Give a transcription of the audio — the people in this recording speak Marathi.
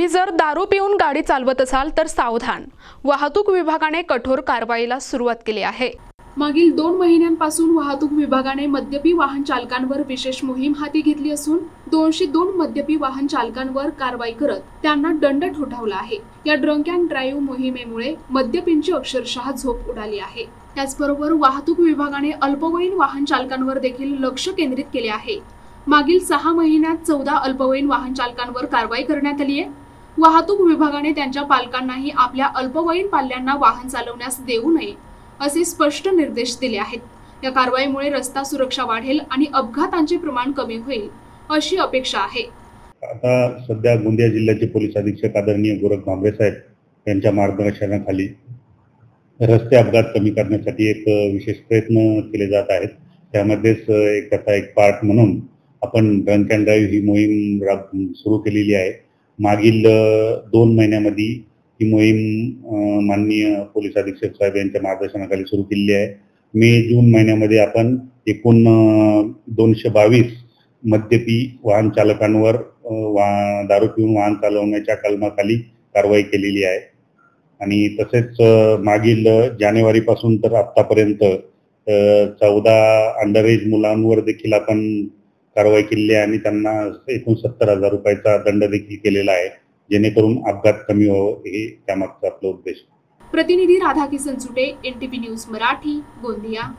तुम्ही जर दारू पिऊन गाडी चालवत असाल तर सावधान। वाहतूक विभागाने कठोर कारवाईला सुरुवात केली आहे। मागील 2 महिन्यांपासून वाहतूक विभागाने मद्यपी वाहन चालकांवर विशेष मोहीम हाती घेतली असून 202 मद्यपी वाहन चालकांवर कारवाई करत त्यांना दंड ठोठावला आहे। या ड्रंक अँड ड्राईव्ह मोहिमेमुळे मद्यपींची अक्षरशः झोप उडाली आहे। त्याचबरोबर वाहतूक विभागाने अल्पवयीन वाहन चालकांवर देखील लक्ष केंद्रित केले आहे। मागील 6 महिन्यात 14 अल्पवयीन वाहन चालकांवर कारवाई करण्यात आली आहे। वाहतूक विभागाने त्यांच्या पालकांनाही आपल्या अल्पवयीन पाल्यांना वाहन चालवण्यास देऊ नये असे स्पष्ट निर्देश दिले आहेत। या कारवाईमुळे रस्ता सुरक्षा वाढेल आणि अपघातांचे प्रमाण कमी होईल अशी अपेक्षा आहे। आता सध्या गोंदिया जिल्ह्याचे पोलीस अधीक्षक आदरणीय गोरख भांबरे साहेब यांच्या मार्गदर्शनाखाली रस्ते अपघात कमी करण्यासाठी एक विशेष प्रयत्न केले जात आहेत। त्यामध्येच त्याचा एक पार्ट म्हणून आपण ड्रंक अँड ड्राईव्ह ही मोहीम सुरू केलेली आहे। मागील 2 महिन्यामध्ये ही मोहीम माननीय पोलीस अधीक्षक साहेब यांच्या मार्गदर्शनाखाली सुरू केलेली आहे। मे-जून महिन्यामध्ये आपण एकूण 222 मद्यपी वाहन चालकांवर दारू पिऊन वाहन चालवण्याच्या कलमाखाली कारवाई केलेली आहे। आणि तसेच मागील जानेवारीपासून तर आतापर्यंत 14 अंडर एज मुलांवर देखील आपण कारवाई केली आहे आणि त्यांना एकूण 70,000 रुपयाचा दंड देखील केलेला आहे, जेणेकरून अपघात कमी व्हावं हे त्यामागचा आपला उद्देश। प्रतिनिधी राधाकिशन सुटे, NTV न्यूज मराठी, गोंदिया।